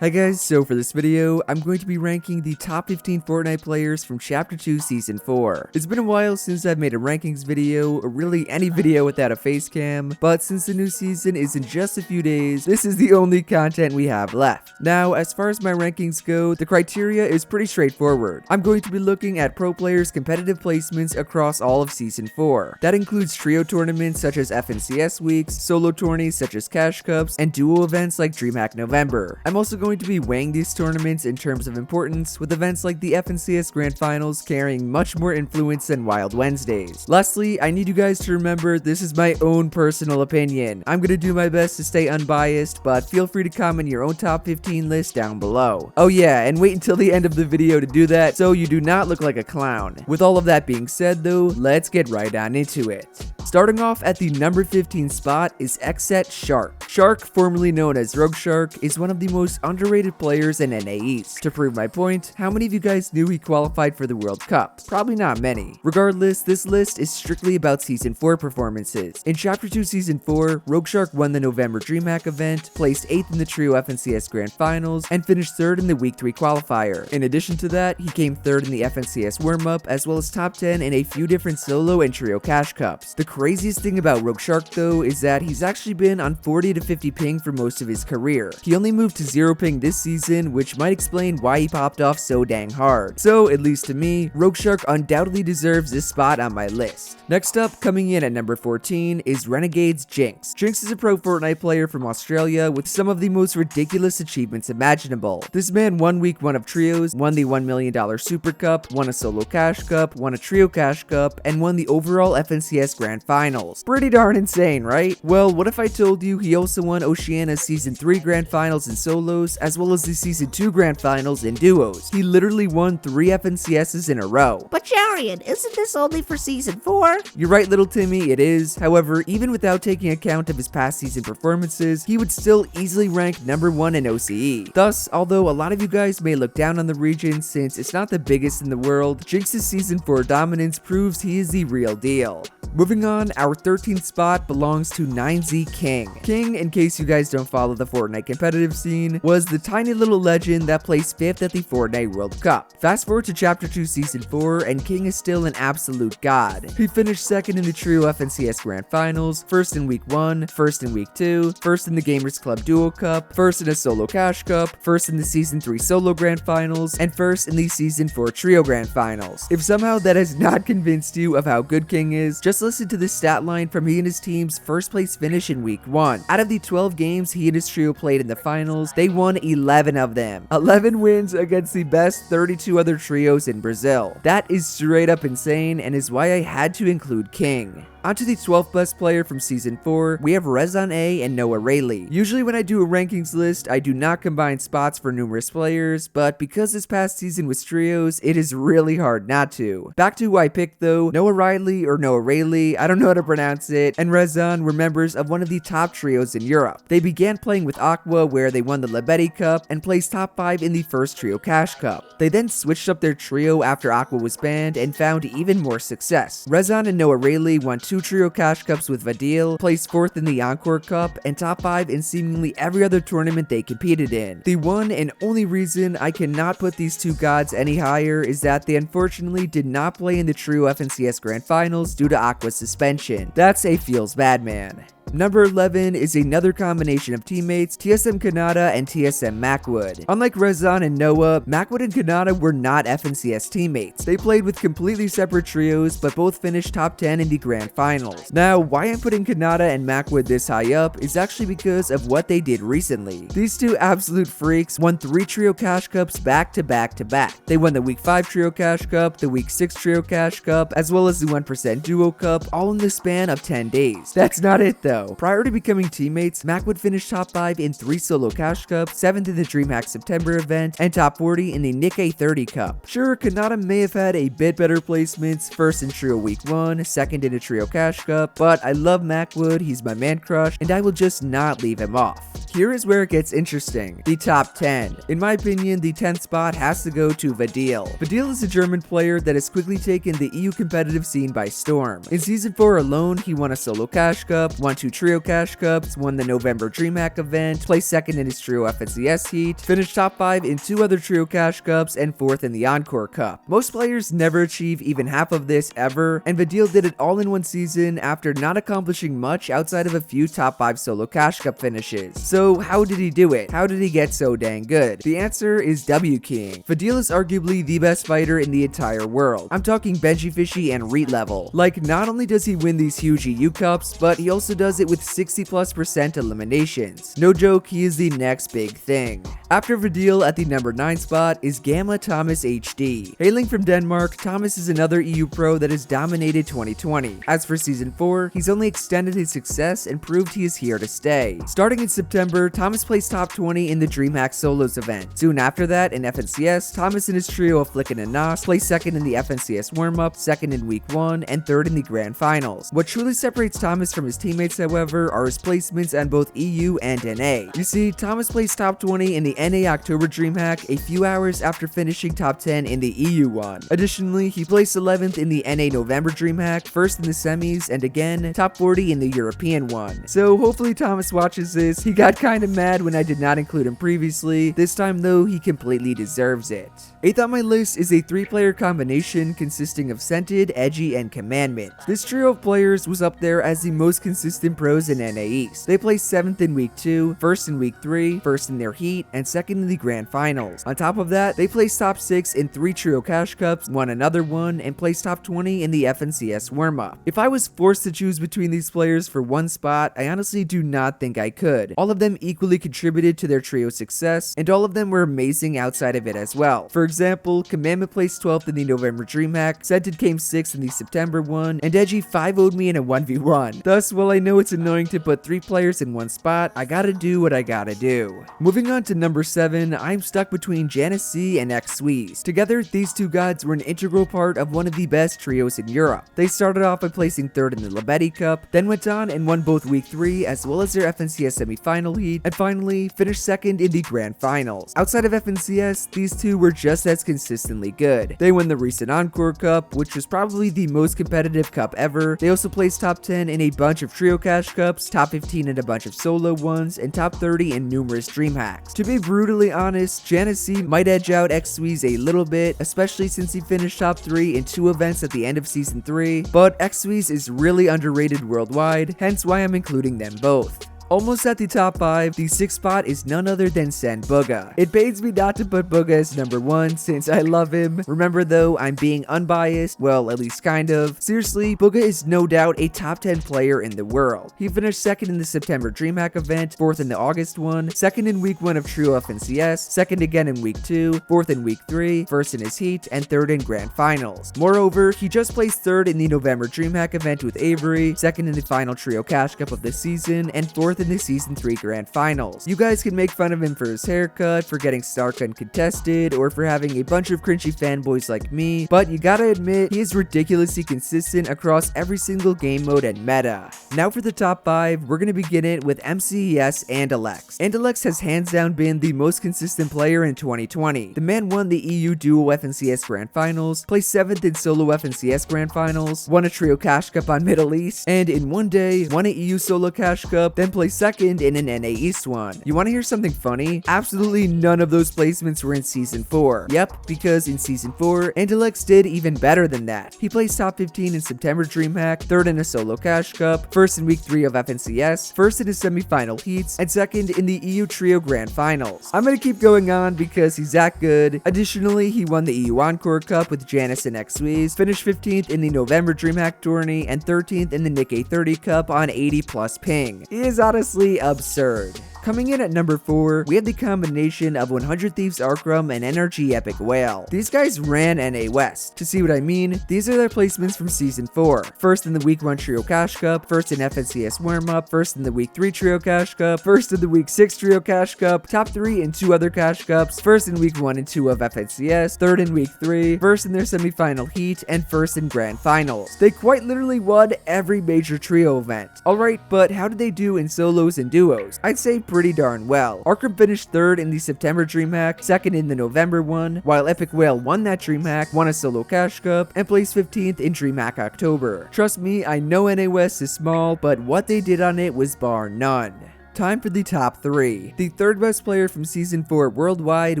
Hi guys, so for this video, I'm going to be ranking the top 15 Fortnite players from Chapter 2 Season 4. It's been a while since I've made a rankings video, or really any video without a face cam, but since the new season is in just a few days, this is the only content we have left. Now, as far as my rankings go, the criteria is pretty straightforward. I'm going to be looking at pro players' competitive placements across all of Season 4. That includes trio tournaments such as FNCS weeks, solo tourneys such as Cash Cups, and duo events like DreamHack November. I'm also going to be weighing these tournaments in terms of importance, with events like the FNCS Grand Finals carrying much more influence than Wild Wednesdays. Lastly, I need you guys to remember this is my own personal opinion. I'm gonna do my best to stay unbiased, but feel free to comment your own top 15 list down below. Oh yeah, and wait until the end of the video to do that so you do not look like a clown. With all of that being said though, let's get right on into it. Starting off at the number 15 spot is XSet Shark. Shark, formerly known as Rogue Shark, is one of the most underrated players in NA East. To prove my point, how many of you guys knew he qualified for the World Cup? Probably not many. Regardless, this list is strictly about Season 4 performances. In Chapter 2 Season 4, Rogue Shark won the November DreamHack event, placed 8th in the Trio FNCS Grand Finals, and finished 3rd in the Week 3 qualifier. In addition to that, he came 3rd in the FNCS warm-up, as well as top 10 in a few different solo and trio Cash Cups. The craziest thing about Rogue Shark though is that he's actually been on 40 to 50 ping for most of his career. He only moved to 0 ping this season, which might explain why he popped off so dang hard. So, at least to me, Rogue Shark undoubtedly deserves this spot on my list. Next up, coming in at number 14 is Renegade's Jinx. Jinx is a pro Fortnite player from Australia with some of the most ridiculous achievements imaginable. This man won Week 1 of Trios, won the $1 million Super Cup, won a solo Cash Cup, won a trio Cash Cup, and won the overall FNCS Grand Finals. Pretty darn insane, right? Well, what if I told you he also won Oceania's Season 3 Grand Finals in solos, as well as the Season 2 Grand Finals in duos? He literally won 3 FNCSs in a row. But Jerian, isn't this only for Season 4? You're right, little Timmy, it is. However, even without taking account of his past season performances, he would still easily rank number 1 in OCE. Thus, although a lot of you guys may look down on the region since it's not the biggest in the world, Jinx's Season 4 dominance proves he is the real deal. Moving on, our 13th spot belongs to 9Z King. King, in case you guys don't follow the Fortnite competitive scene, was the tiny little legend that placed 5th at the Fortnite World Cup. Fast forward to Chapter 2 Season 4, and King is still an absolute god. He finished 2nd in the Trio FNCS Grand Finals, 1st in Week 1, 1st in Week 2, 1st in the Gamers Club Duo Cup, 1st in a Solo Cash Cup, 1st in the Season 3 Solo Grand Finals, and 1st in the Season 4 Trio Grand Finals. If somehow that has not convinced you of how good King is, just listen to this stat line from he and his team's first place finish in Week 1. Out of the 12 games he and his trio played in the finals, they won 11 of them. 11 wins against the best 32 other trios in Brazil. That is straight up insane and is why I had to include King. Onto the 12th best player from Season 4, we have Rezon A and Noah Rayleigh. Usually when I do a rankings list, I do not combine spots for numerous players, but because this past season was trios, it is really hard not to. Back to who I picked though, Noah Riley or Noah Rayleigh, I don't know how to pronounce it, and Rezon were members of one of the top trios in Europe. They began playing with Aqua where they won the Lebetti Cup and placed top 5 in the first Trio Cash Cup. They then switched up their trio after Aqua was banned and found even more success. Rezon and Noah Rayleigh won 2 Trio Cash Cups with Vadeal, placed 4th in the Encore Cup, and top 5 in seemingly every other tournament they competed in. The one and only reason I cannot put these two gods any higher is that they unfortunately did not play in the Trio FNCS Grand Finals due to Aqua's suspension. That's a feels bad man. Number 11 is another combination of teammates, TSM Khanada and TSM Mackwood. Unlike Rezon and Noah, Mackwood and Khanada were not FNCS teammates. They played with completely separate trios, but both finished top 10 in the Grand Finals. Now, why I'm putting Khanada and Mackwood this high up is actually because of what they did recently. These two absolute freaks won 3 Trio Cash Cups back to back to back. They won the Week 5 Trio Cash Cup, the Week 6 Trio Cash Cup, as well as the 1% Duo Cup, all in the span of 10 days. That's not it though. Prior to becoming teammates, Mackwood finished top 5 in 3 solo Cash Cups, 7th in the DreamHack September event, and top 40 in the Nikkei 30 Cup. Sure, Khanada may have had a bit better placements, 1st in Trio Week 1, 2nd in a Trio Cash Cup, but I love Mackwood, he's my man crush, and I will just not leave him off. Here is where it gets interesting. The top 10. In my opinion, the 10th spot has to go to Vadeal. Vadeal is a German player that has quickly taken the EU competitive scene by storm. In Season 4 alone, he won a solo cash cup, won 2 trio cash cups, won the November DreamHack event, placed second in his trio FNCS heat, finished top 5 in 2 other trio cash cups, and 4th in the Encore Cup. Most players never achieve even half of this ever, and Vadeal did it all in one season after not accomplishing much outside of a few top 5 solo cash cup finishes. So how did he do it? How did he get so dang good? The answer is W-Keying. Vadeal is arguably the best fighter in the entire world. I'm talking Benji Fishy and Reet level. Like, not only does he win these huge EU cups, but he also does it with 60+% eliminations. No joke, he is the next big thing. After Vadeal at the number 9 spot is Gamma ThomasHD. Hailing from Denmark, Thomas is another EU pro that has dominated 2020. As for Season 4, he's only extended his success and proved he is here to stay. Starting in September, Thomas placed top 20 in the DreamHack Solos event. Soon after that, in FNCS, Thomas and his trio of Flicken and Nos placed second in the FNCS warm-up, second in Week 1, and third in the Grand Finals. What truly separates Thomas from his teammates, however, are his placements on both EU and NA. You see, Thomas placed top 20 in the NA October DreamHack a few hours after finishing top 10 in the EU one. Additionally, he placed 11th in the NA November DreamHack, first in the semis, and again, top 40 in the European one. So hopefully Thomas watches this. He got kinda mad when I did not include him previously. This time though, he completely deserves it. 8th on my list is a 3-player combination consisting of Scented, Edgey, and Commandment. This trio of players was up there as the most consistent pros in NA East. They placed 7th in Week 2, 1st in Week 3, 1st in their heat, and 2nd in the Grand Finals. On top of that, they placed top 6 in 3 trio cash cups, won another one, and placed top 20 in the FNCS warm-up. If I was forced to choose between these players for one spot, I honestly do not think I could. All of them equally contributed to their trio success, and all of them were amazing outside of it as well. For example, Commandment placed 12th in the November DreamHack, Scented came 6th in the September one, and Edgey 5-0'd me in a 1v1. Thus, while I know it's annoying to put 3 players in one spot, I gotta do what I gotta do. Moving on to number 7, I'm stuck between Janissi and XSet. Together, these two gods were an integral part of one of the best trios in Europe. They started off by placing 3rd in the Labetti Cup, then went on and won both Week 3 as well as their FNCS semi-final heat, and finally finished 2nd in the Grand Finals. Outside of FNCS, these two were just as consistently good. They won the recent Encore Cup, which was probably the most competitive cup ever. They also placed top 10 in a bunch of trio cash cups, top 15 in a bunch of solo ones, and top 30 in numerous DreamHacks. To be brutally honest, Janissi might edge out XSet a little bit, especially since he finished top 3 in 2 events at the end of Season 3, but XSet is really underrated worldwide, hence why I'm including them both. Almost at the top 5, the 6th spot is none other than Sen Bugha. It pains me not to put Bugha as number 1 since I love him. Remember though, I'm being unbiased, well at least kind of. Seriously, Bugha is no doubt a top 10 player in the world. He finished 2nd in the September DreamHack event, 4th in the August one, 2nd in Week 1 of Trio FNCS, 2nd again in Week 2, 4th in Week 3, 1st in his heat, and 3rd in Grand Finals. Moreover, he just placed 3rd in the November DreamHack event with Avery, 2nd in the final Trio Cash Cup of the season, and 4th in the Season 3 Grand Finals. You guys can make fun of him for his haircut, for getting Stark uncontested, or for having a bunch of cringy fanboys like me, but you gotta admit, he is ridiculously consistent across every single game mode and meta. Now for the top 5, we're gonna begin it with MCES Andilex. Andilex has hands down been the most consistent player in 2020. The man won the EU Duo FNCS Grand Finals, placed 7th in Solo FNCS Grand Finals, won a Trio Cash Cup on Middle East, and in one day, won a EU Solo Cash Cup, then placed 2nd in an NA East one. You wanna hear something funny? Absolutely none of those placements were in Season 4. Yep, because in Season 4, Andilex did even better than that. He placed top 15 in September DreamHack, 3rd in a Solo Cash Cup, 1st in Week 3 of FNCS, 1st in his semi-final heats, and 2nd in the EU Trio Grand Finals. I'm gonna keep going on because he's that good. Additionally, he won the EU Encore Cup with Janice and XSet, finished 15th in the November DreamHack tourney, and 13th in the Nikkei 30 Cup on 80+ ping. He is honestly absurd. Coming in at number 4, we have the combination of 100 Thieves Arkhram and NRG EpikWhale. These guys ran NA West. To see what I mean, these are their placements from Season 4. 1st in the Week 1 Trio Cash Cup, 1st in FNCS Warm-Up, 1st in the Week 3 Trio Cash Cup, 1st in the Week 6 Trio Cash Cup, top 3 in 2 other Cash Cups, 1st in Week 1 and 2 of FNCS, 3rd in Week 3, 1st in their semi-final heat, and 1st in Grand Finals. They quite literally won every major trio event. Alright, but how did they do in solos and duos? I'd say pretty pretty darn well. Arkhram finished 3rd in the September DreamHack, 2nd in the November one, while EpikWhale won that DreamHack, won a solo cash cup, and placed 15th in DreamHack October. Trust me, I know NA West is small, but what they did on it was bar none. Time for the top 3. The 3rd best player from Season 4 worldwide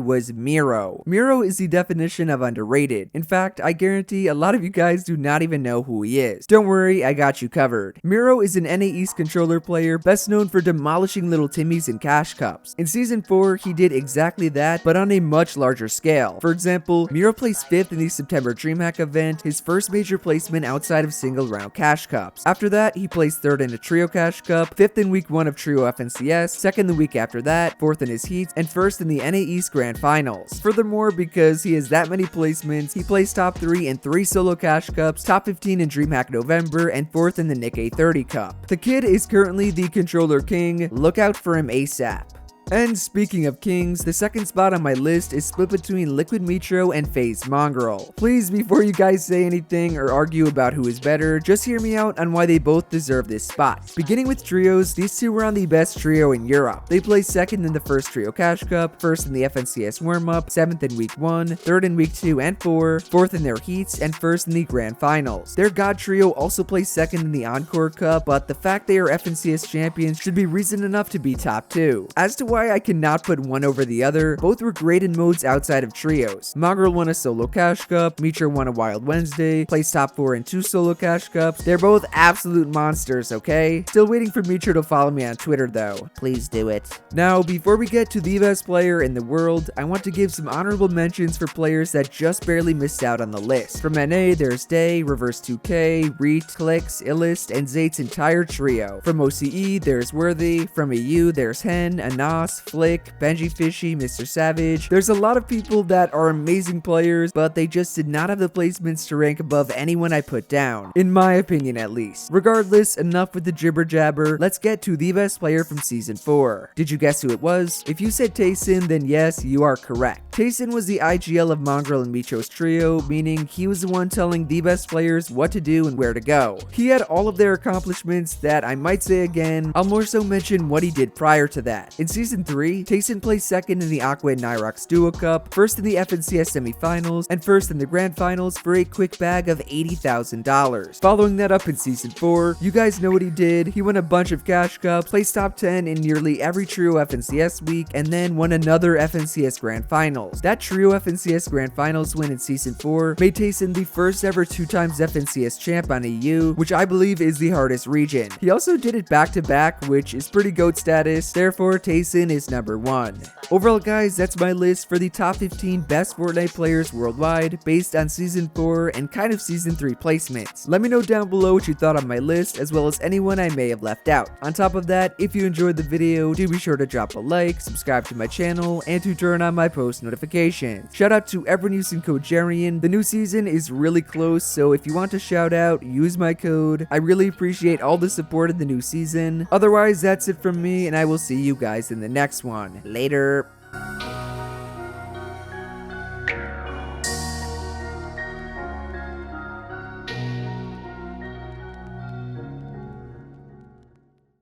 was Mero. Mero is the definition of underrated. In fact, I guarantee a lot of you guys do not even know who he is. Don't worry, I got you covered. Mero is an NA East controller player best known for demolishing little Timmies and cash cups. In Season 4, he did exactly that, but on a much larger scale. For example, Mero placed 5th in the September DreamHack event, his first major placement outside of single round cash cups. After that, he placed 3rd in a trio cash cup, 5th in week 1 of trio FNCS, 2nd the week after that, 4th in his heats, and 1st in the NA East Grand Finals. Furthermore, because he has that many placements, he placed top 3 in 3 solo cash cups, top 15 in DreamHack November, and 4th in the Nick A30 Cup. The kid is currently the controller king. Look out for him ASAP. And speaking of kings, the 2nd spot on my list is split between Liquid Mitro and Faze Mongraal. Please, before you guys say anything or argue about who is better, just hear me out on why they both deserve this spot. Beginning with trios, these two were on the best trio in Europe. They placed 2nd in the first trio cash cup, 1st in the FNCS warm-up, 7th in week 1, 3rd in week 2 and 4, 4th in their heats, and 1st in the grand finals. Their god trio also placed 2nd in the Encore Cup, but the fact they are FNCS champions should be reason enough to be top 2. As to why I cannot put one over the other, both were great in modes outside of trios. Mongraal won a solo cash cup, Mitro won a Wild Wednesday, placed top 4 in 2 solo cash cups. They're both absolute monsters, okay? Still waiting for Mitro to follow me on Twitter though. Please do it. Now, before we get to the best player in the world, I want to give some honorable mentions for players that just barely missed out on the list. From NA, there's Day, Reverse 2K, Reet, Clicks, Illist, and Zayt's entire trio. From OCE, there's Worthy. From EU, there's Hen, Anas, Flick, Benji Fishy, Mr. Savage. There's a lot of people that are amazing players, but they just did not have the placements to rank above anyone I put down, in my opinion at least. Regardless, enough with the jibber jabber, let's get to the best player from Season 4. Did you guess who it was? If you said Tayson, then yes, you are correct. Tayson was the IGL of Mongraal and Mitro's trio, meaning he was the one telling the best players what to do and where to go. He had all of their accomplishments that I might say again. I'll more so mention what he did prior to that. In Season 3, Tayson placed 2nd in the Aqua and Nyrox Duo Cup, 1st in the FNCS semifinals, and 1st in the grand finals for a quick bag of $80,000. Following that up in Season 4, you guys know what he did. He won a bunch of cash cups, placed top 10 in nearly every trio FNCS week, and then won another FNCS grand finals. That trio FNCS grand finals win in Season 4 made Tayson the first ever 2x FNCS champ on EU, which I believe is the hardest region. He also did it back to back, which is pretty GOAT status. Therefore, Tayson is number 1. Overall, guys, that's my list for the top 15 best Fortnite players worldwide based on Season 4 and kind of Season 3 placements. Let me know down below what you thought on my list, as well as anyone I may have left out. On top of that, if you enjoyed the video, do be sure to drop a like, subscribe to my channel, and to turn on my post notifications. Shout out to everyone using code JERIAN. The new season is really close, so if you want to shout out, use my code. I really appreciate all the support in the new season. Otherwise, that's it from me, and I will see you guys in the next one. Later.